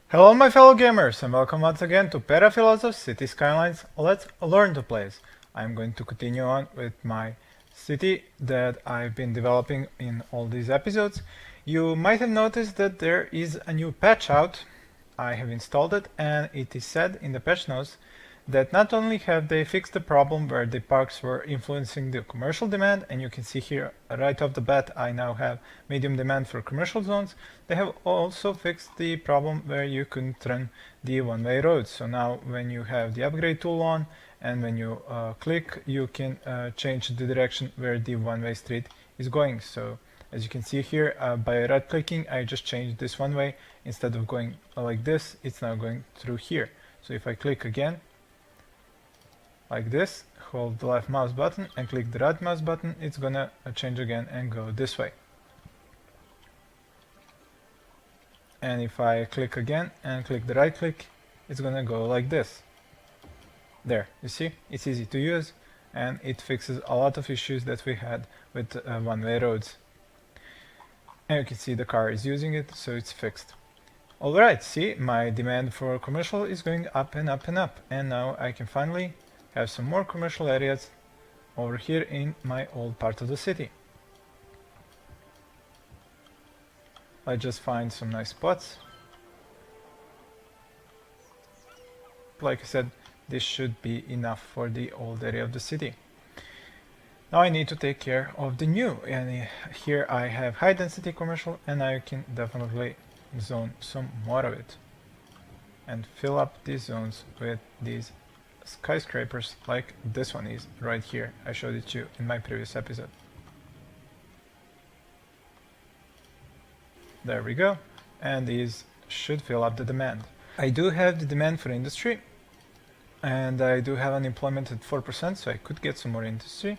Hello my fellow gamers and welcome once again to Paraphilosoph City Skylines. Let's learn to place. I'm going to continue on with my city that I've been developing in all these episodes. You might have noticed that there is a new patch out. I have installed it and it is said in the patch notes that not only have they fixed the problem where the parks were influencing the commercial demand, and you can see here right off the bat I now have medium demand for commercial zones, they have also fixed the problem where you couldn't run the one-way roads. So now when you have the upgrade tool on and when you click, you can change the direction where the one-way street is going. So as you can see here, by right clicking I just changed this one way. Instead of going like this, it's now going through here. So if I click again like this, hold the left mouse button and click the right mouse button, it's gonna change again and go this way. And if I click again and click the right click, it's gonna go like this. There, you see, it's easy to use and it fixes a lot of issues that we had with one-way roads. And you can see the car is using it, so it's fixed. Alright, see, my demand for commercial is going up and up and up, and now I can finally have some more commercial areas over here in my old part of the city. Let's just find some nice spots. Like I said, this should be enough for the old area of the city. Now I need to take care of the new, and here I have high density commercial and I can definitely zone some more of it and fill up these zones with these skyscrapers like this one is right here. I showed it to you in my previous episode. There we go, and these should fill up the demand. I do have the demand for industry and I do have unemployment at 4%, so I could get some more industry.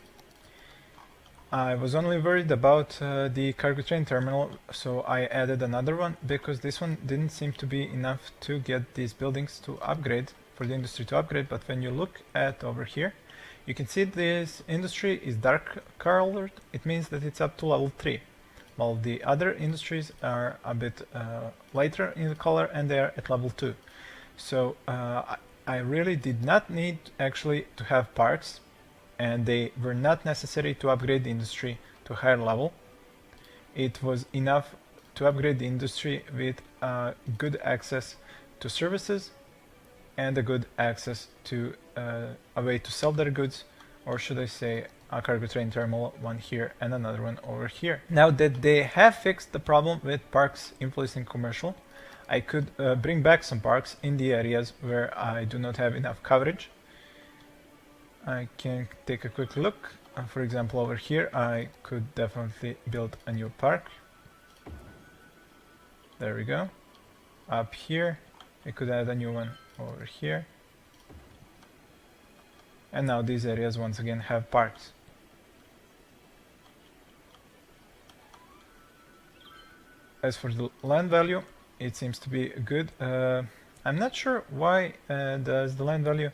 I was only worried about the cargo train terminal, so I added another one because this one didn't seem to be enough to get these buildings to upgrade, for the industry to upgrade. But when you look at over here, you can see this industry is dark colored. It means that it's up to level 3, while the other industries are a bit lighter in the color and they are at level 2. So I really did not need actually to have parks, and they were not necessary to upgrade the industry to a higher level. It was enough to upgrade the industry with good access to services and a good access to a way to sell their goods, or should I say a cargo train terminal, one here and another one over here. Now that they have fixed the problem with parks influencing commercial, I could bring back some parks in the areas where I do not have enough coverage. I can take a quick look. For example, over here I could definitely build a new park. There we go. Up here I could add a new one over here. And now these areas once again have parks. As for the land value, it seems to be good. I'm not sure why does the land value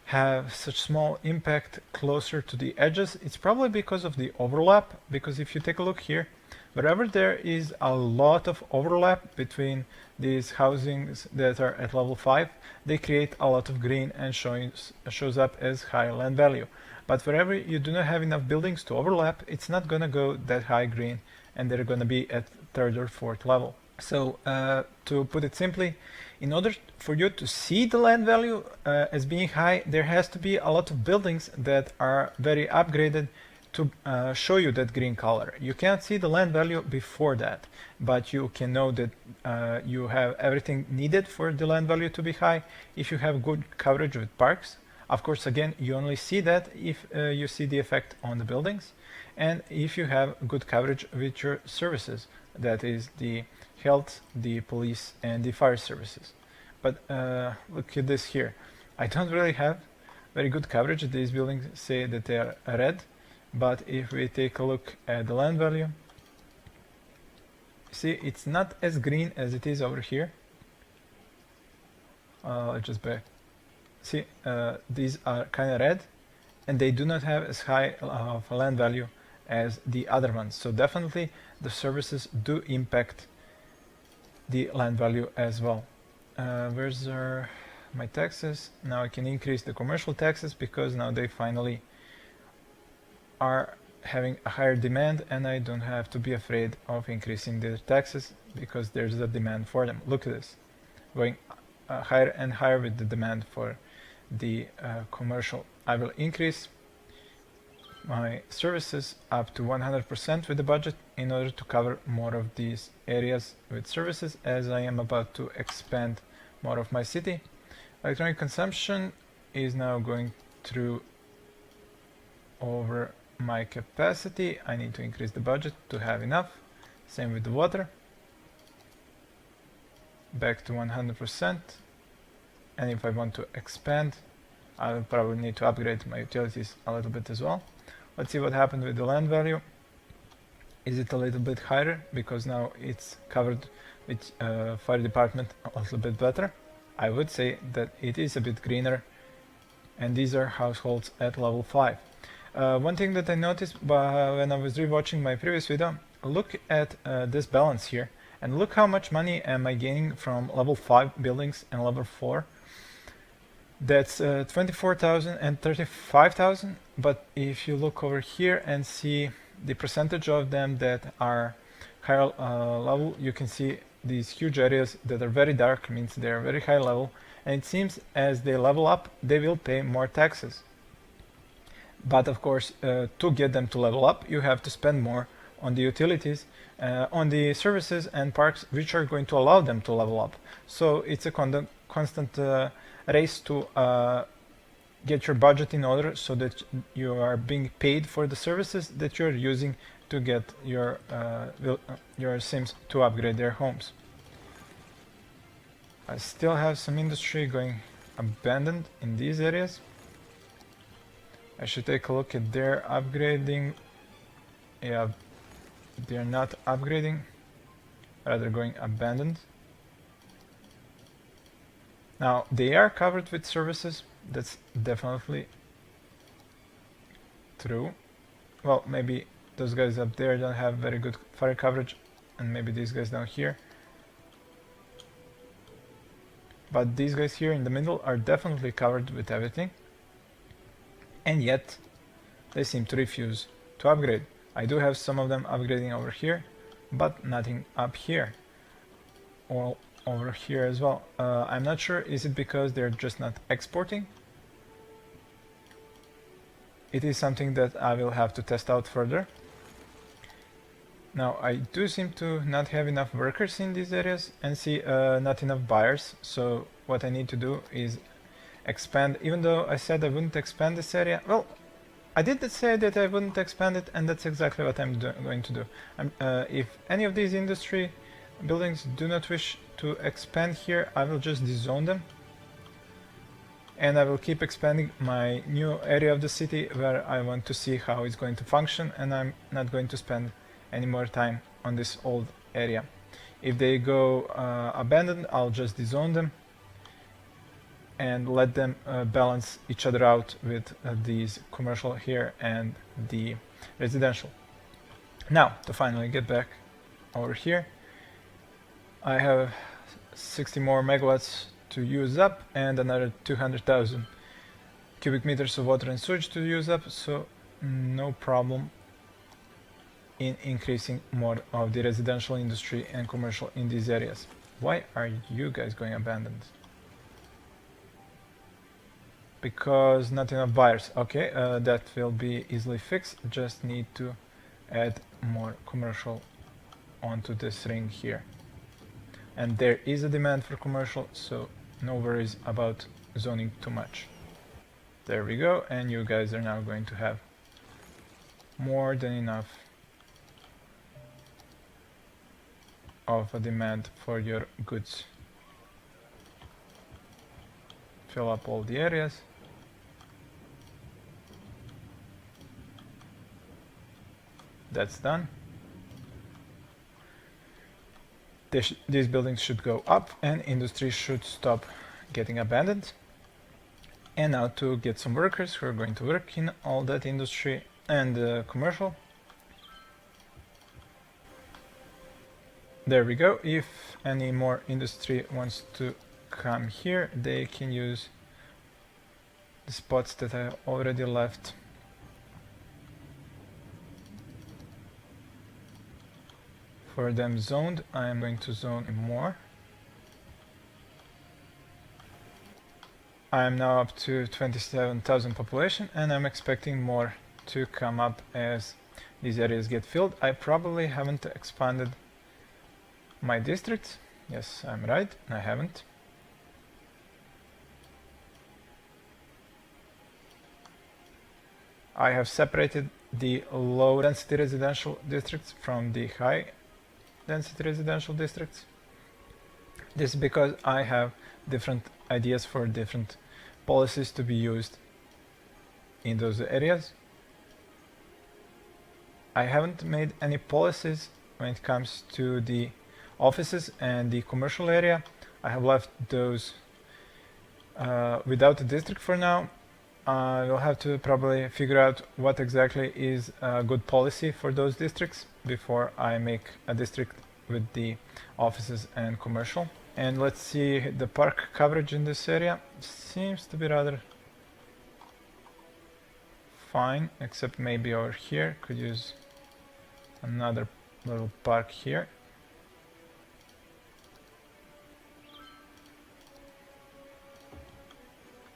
have such small impact closer to the edges. It's probably because of the overlap, because if you take a look here, wherever there is a lot of overlap between these housings that are at level 5, they create a lot of green and shows up as high land value. But wherever you do not have enough buildings to overlap, it's not gonna go that high green, and they're gonna be at 3rd or 4th level. So to put it simply, in order for you to see the land value as being high, there has to be a lot of buildings that are very upgraded to show you that green color. You can't see the land value before that, but you can know that you have everything needed for the land value to be high if you have good coverage with parks. Of course, again, you only see that if you see the effect on the buildings, and if you have good coverage with your services, that is the health, the police, and the fire services. But look at this here. I don't really have very good coverage. These buildings say that they are red, but if we take a look at the land value, see, it's not as green as it is over here. Let's just back. See, these are kind of red, and they do not have as high of a land value as the other ones. So definitely the services do impact the land value as well. Where's my taxes? Now I can increase the commercial taxes because now they finally are having a higher demand, and I don't have to be afraid of increasing their taxes because there's a demand for them. Look at this, going higher and higher with the demand for the commercial. I will increase my services up to 100% with the budget in order to cover more of these areas with services, as I am about to expand more of my city. Electronic consumption is now going through over my capacity. I need to increase the budget to have enough. Same with the water. Back to 100%. And if I want to expand, I will probably need to upgrade my utilities a little bit as well. Let's see what happened with the land value. Is it a little bit higher? Because now it's covered with fire department a little bit better. I would say that it is a bit greener, and these are households at level 5. One thing that I noticed when I was rewatching my previous video, look at this balance here, and look how much money am I gaining from level 5 buildings and level 4. That's 24,000 and 35,000, but if you look over here and see the percentage of them that are higher level, you can see these huge areas that are very dark, means they are very high level, and it seems as they level up, they will pay more taxes. But of course, to get them to level up, you have to spend more on the utilities, on the services and parks, which are going to allow them to level up. So it's a constant race to get your budget in order so that you are being paid for the services that you're using to get your Sims to upgrade their homes. I still have some industry going abandoned in these areas. I should take a look at their upgrading. Yeah, they're not upgrading, rather going abandoned. Now they are covered with services, that's definitely true. Well, maybe those guys up there don't have very good fire coverage, and maybe these guys down here. But these guys here in the middle are definitely covered with everything, and yet they seem to refuse to upgrade. I do have some of them upgrading over here, but nothing up here. Or over here as well. I'm not sure, is it because they're just not exporting? It is something that I will have to test out further. Now I do seem to not have enough workers in these areas, and see not enough buyers, so what I need to do is expand, even though I said I wouldn't expand this area. Well, I did say that I wouldn't expand it, and that's exactly what I'm going to do. If any of these industry buildings do not wish to expand here, I will just dezone them, and I will keep expanding my new area of the city where I want to see how it's going to function, and I'm not going to spend any more time on this old area. If they go abandoned, I'll just dezone them and let them balance each other out with these commercial here and the residential. Now, to finally get back over here, I have 60 more megawatts to use up and another 200,000 cubic meters of water and sewage to use up, so no problem in increasing more of the residential industry and commercial in these areas. Why are you guys going abandoned? Because not enough buyers. Okay, that will be easily fixed. Just need to add more commercial onto this ring here. And there is a demand for commercial, so no worries about zoning too much. There we go, and you guys are now going to have more than enough of a demand for your goods. Fill up all the areas. That's done. These buildings should go up and industry should stop getting abandoned. And now to get some workers who are going to work in all that industry and commercial. There we go. If any more industry wants to come here, they can use the spots that I already left. For them zoned, I am going to zone more. I am now up to 27,000 population, and I'm expecting more to come up as these areas get filled. I probably haven't expanded my districts. Yes, I'm right, I haven't. I have separated the low density residential districts from the high density residential districts. This is because I have different ideas for different policies to be used in those areas. I haven't made any policies when it comes to the offices and the commercial area. I have left those without a district for now. We'll have to probably figure out what exactly is a good policy for those districts before I make a district with the offices and commercial. And let's see the park coverage in this area. Seems to be rather fine, except maybe over here. Could use another little park here.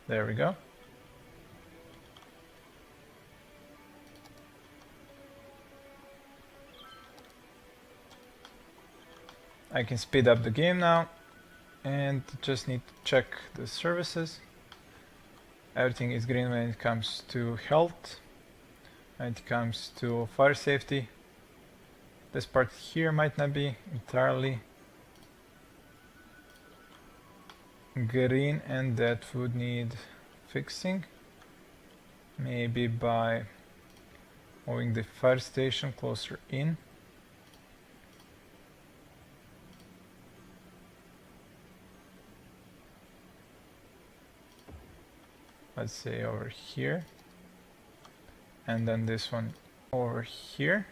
There we go. I can speed up the game now and just need to check the services. Everything is green when it comes to health, when it comes to fire safety. This part here might not be entirely green, and that would need fixing. Maybe by moving the fire station closer in. Let's say over here, and then this one over here.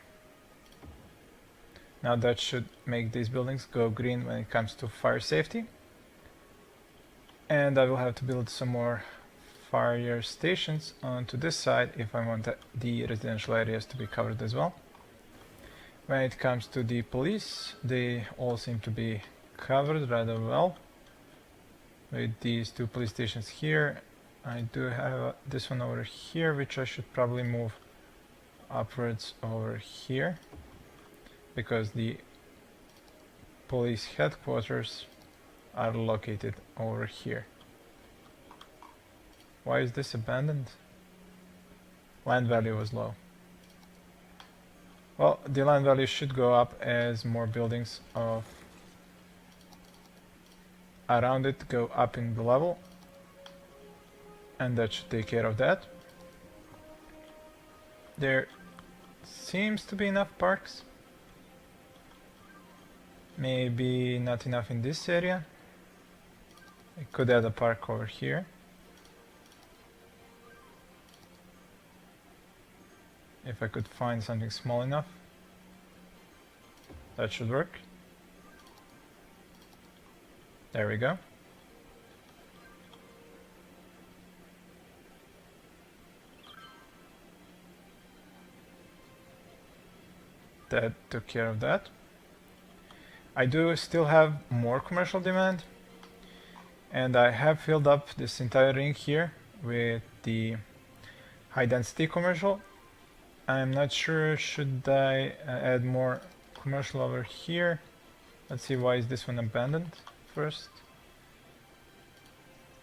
Now that should make these buildings go green when it comes to fire safety. And I will have to build some more fire stations onto this side if I want the residential areas to be covered as well. When it comes to the police, they all seem to be covered rather well. With these two police stations here, I do have this one over here, which I should probably move upwards over here, because the police headquarters are located over here. Why is this abandoned? Land value was low. Well, the land value should go up as more buildings of around it go up in the level, and that should take care of that. There seems to be enough parks. Maybe not enough in this area. I could add a park over here. If I could find something small enough. That should work. There we go. That took care of that. I do still have more commercial demand, and I have filled up this entire ring here with the high density commercial. I'm not sure, should I add more commercial over here? Let's see, why is this one abandoned first?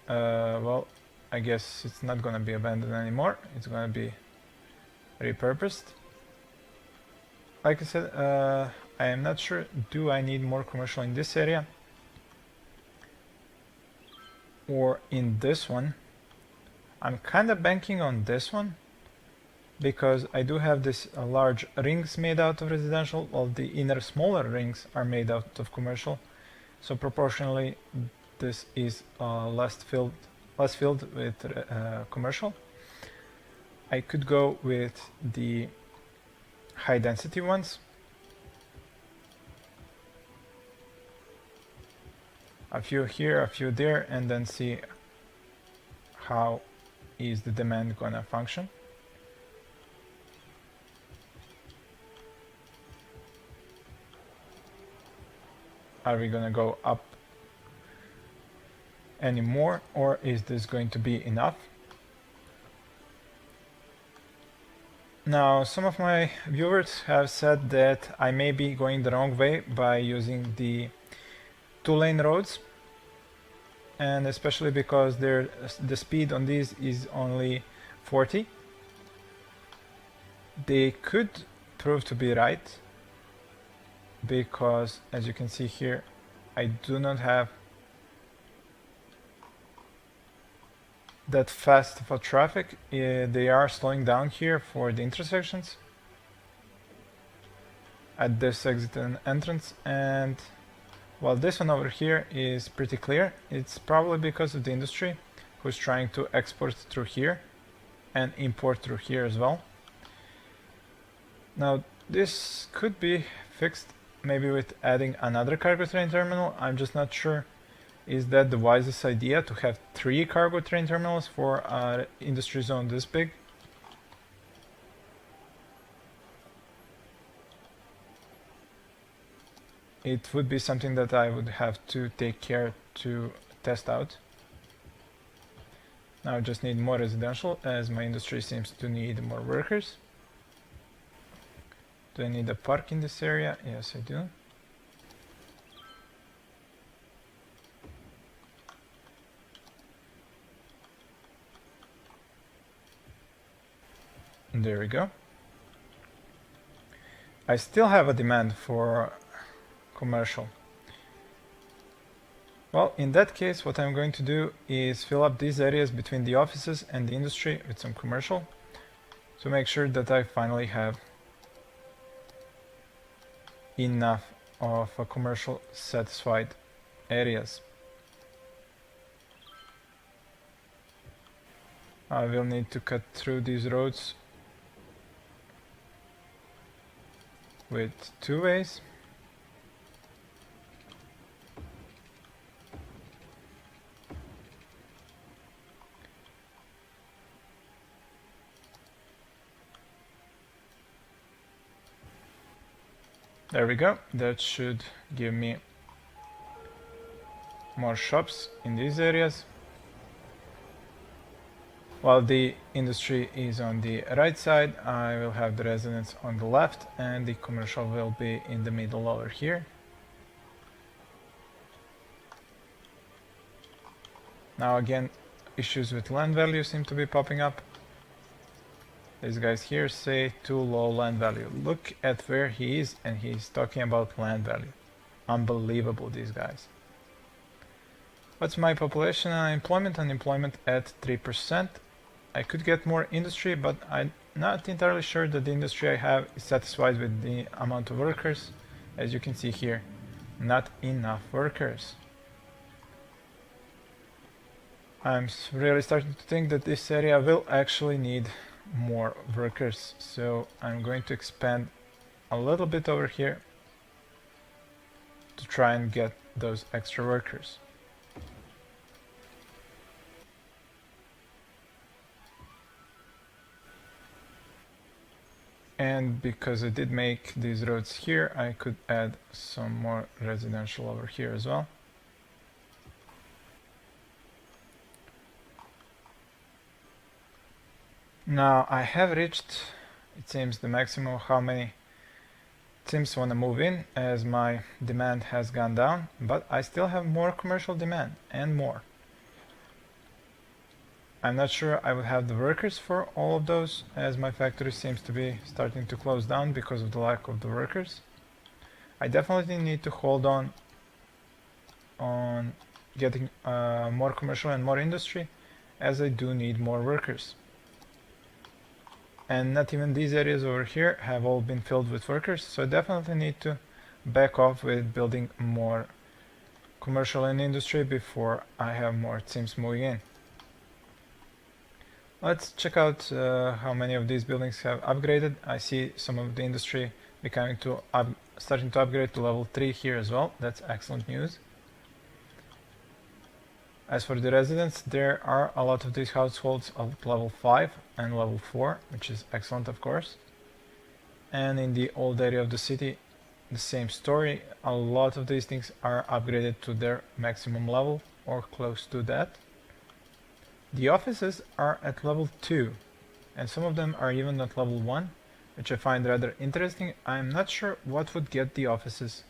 Well, I guess it's not gonna be abandoned anymore. It's gonna be repurposed. Like I said, I am not sure, do I need more commercial in this area or in this one? I'm kind of banking on this one because I do have this large rings made out of residential, while the inner smaller rings are made out of commercial. So proportionally, this is less filled with commercial. I could go with the high density ones. a few here, a few there, and then see how is the demand gonna function. Are we gonna go up any more, or is this going to be enough? Now, some of my viewers have said that I may be going the wrong way by using the 2-lane roads, and especially because the speed on these is only 40. They could prove to be right, because as you can see here, I do not have that fast for traffic. They are slowing down here for the intersections at this exit and entrance, and while this one over here is pretty clear, it's probably because of the industry who's trying to export through here and import through here as well. Now this could be fixed maybe with adding another cargo train terminal. I'm just not sure. Is that the wisest idea to have 3 cargo train terminals for an industry zone this big? It would be something that I would have to take care to test out. Now I just need more residential, as my industry seems to need more workers. Do I need a park in this area? Yes, I do. There we go. I still have a demand for commercial. Well, in that case, what I'm going to do is fill up these areas between the offices and the industry with some commercial to make sure that I finally have enough of a commercial satisfied areas. I will need to cut through these roads with 2 ways. There we go. That should give me more shops in these areas. While the industry is on the right side, I will have the residents on the left, and the commercial will be in the middle over here. Now again, issues with land value seem to be popping up. These guys here say too low land value. Look at where he is, and he's talking about land value. Unbelievable, these guys. What's my population and unemployment? Unemployment at 3%. I could get more industry, but I'm not entirely sure that the industry I have is satisfied with the amount of workers. As you can see here, not enough workers. I'm really starting to think that this area will actually need more workers, so I'm going to expand a little bit over here to try and get those extra workers. And because I did make these roads here, I could add some more residential over here as well. Now I have reached, it seems, the maximum of how many teams want to move in, as my demand has gone down, but I still have more commercial demand and more. I'm not sure I would have the workers for all of those, as my factory seems to be starting to close down because of the lack of the workers. I definitely need to hold on getting more commercial and more industry, as I do need more workers. And not even these areas over here have all been filled with workers, so I definitely need to back off with building more commercial and industry before I have more teams moving in. Let's check out how many of these buildings have upgraded. I see some of the industry starting to upgrade to level 3 here as well. That's excellent news. As for the residents, there are a lot of these households of level 5 and level 4, which is excellent, of course. And in the old area of the city, the same story. A lot of these things are upgraded to their maximum level or close to that. The offices are at level 2, and some of them are even at level 1, which I find rather interesting. I'm not sure what would get the offices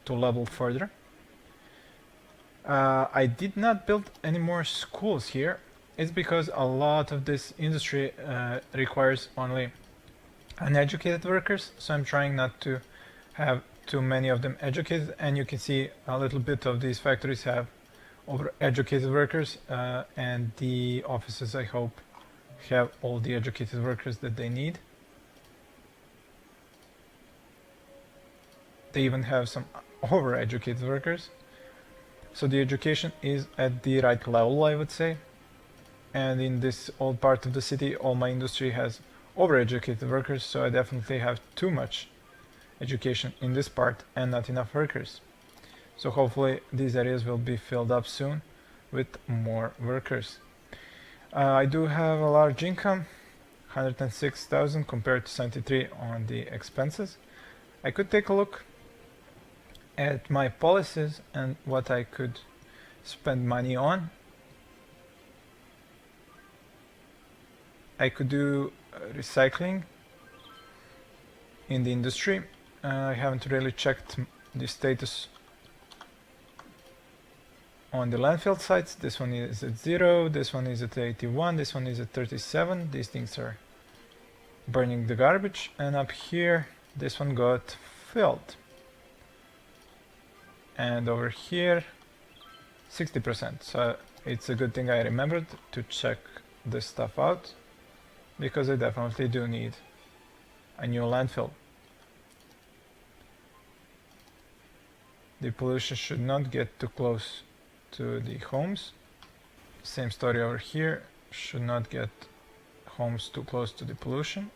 to level further. I did not build any more schools here. It's because a lot of this industry requires only uneducated workers, so I'm trying not to have too many of them educated, and you can see a little bit of these factories have over-educated workers, and the offices, I hope, have all the educated workers that they need. They even have some over-educated workers. So the education is at the right level, I would say. And in this old part of the city, all my industry has over-educated workers, so I definitely have too much education in this part and not enough workers. So hopefully these areas will be filled up soon with more workers. I do have a large income, 106,000 compared to 73 on the expenses. I could take a look at my policies and what I could spend money on. I could do recycling in the industry. I haven't really checked the status on the landfill sites. This one is at 0, this one is at 81, this one is at 37. These things are burning the garbage, and up here this one got filled. And over here 60%. So it's a good thing I remembered to check this stuff out, because I definitely do need a new landfill. The pollution should not get too close to the homes. Same story over here, should not get homes too close to the pollution.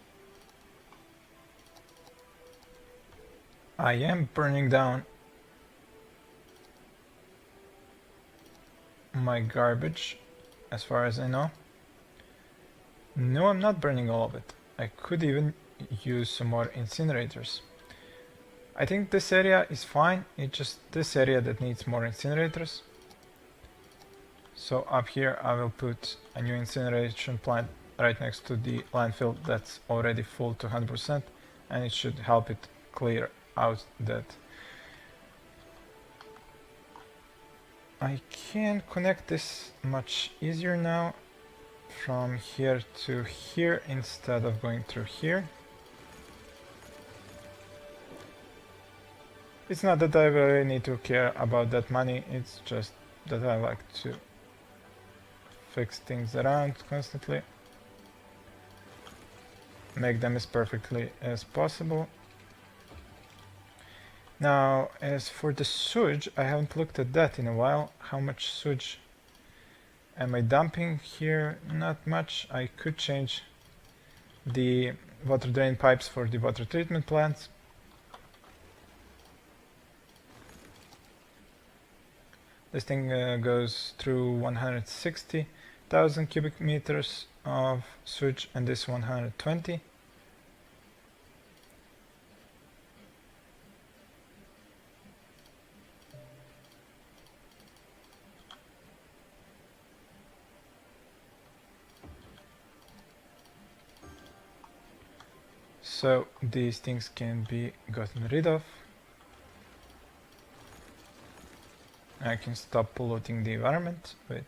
I am burning down my garbage, as far as I know. No, I'm not burning all of it. I could even use some more incinerators. I think this area is fine, it's just this area that needs more incinerators. So up here I will put a new incineration plant right next to the landfill that's already full to 100%, and it should help it clear out that. I can connect this much easier now from here to here instead of going through here. It's not that I really need to care about that money, it's just that I like to fix things around constantly, make them as perfectly as possible. Now, as for the sewage, I haven't looked at that in a while. How much sewage am I dumping here? Not much. I could change the water drain pipes for the water treatment plants. This thing goes through 160,000 cubic meters of sewage, and this 120. So these things can be gotten rid of. I can stop polluting the environment with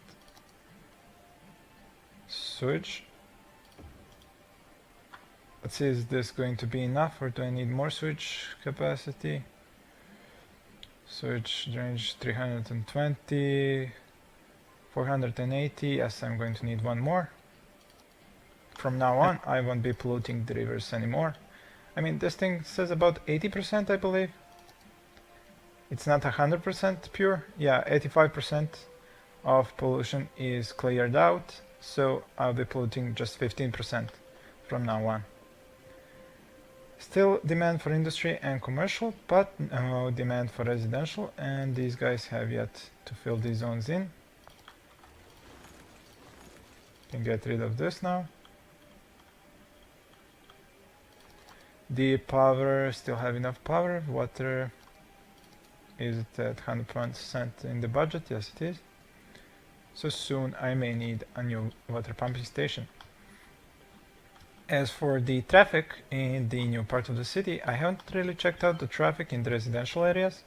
sewage. Let's see, is this going to be enough, or do I need more sewage capacity? Sewage drainage 320, 480. Yes, I'm going to need one more. From now on, I won't be polluting the rivers anymore. I mean, this thing says about 80%, I believe. It's not 100% pure. Yeah, 85% of pollution is cleared out, so I'll be polluting just 15% from now on. Still demand for industry and commercial, but no demand for residential, and these guys have yet to fill these zones in. Can get rid of this now. The power, still have enough power. Water, is it at 100% in the budget? Yes, it is. So soon I may need a new water pumping station. As for the traffic in the new part of the city, I haven't really checked out the traffic in the residential areas,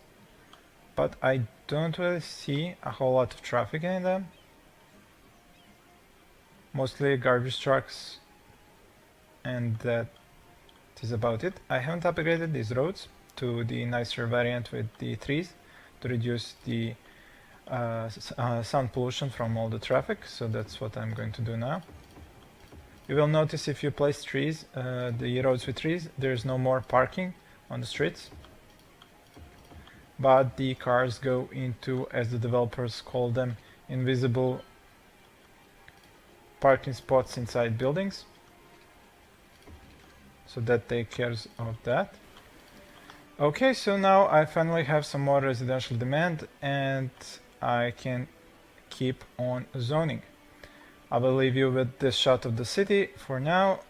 but I don't really see a whole lot of traffic in them. Mostly garbage trucks, and that is about it. I haven't upgraded these roads to the nicer variant with the trees to reduce the sound pollution from all the traffic, so that's what I'm going to do now. You will notice if you place trees, the roads with trees, there's no more parking on the streets, but the cars go into, as the developers call them, invisible parking spots inside buildings. So that takes care of that. Okay, so now I finally have some more residential demand and I can keep on zoning. I will leave you with this shot of the city for now,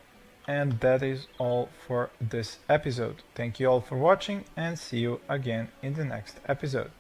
and that is all for this episode. Thank you all for watching and see you again in the next episode.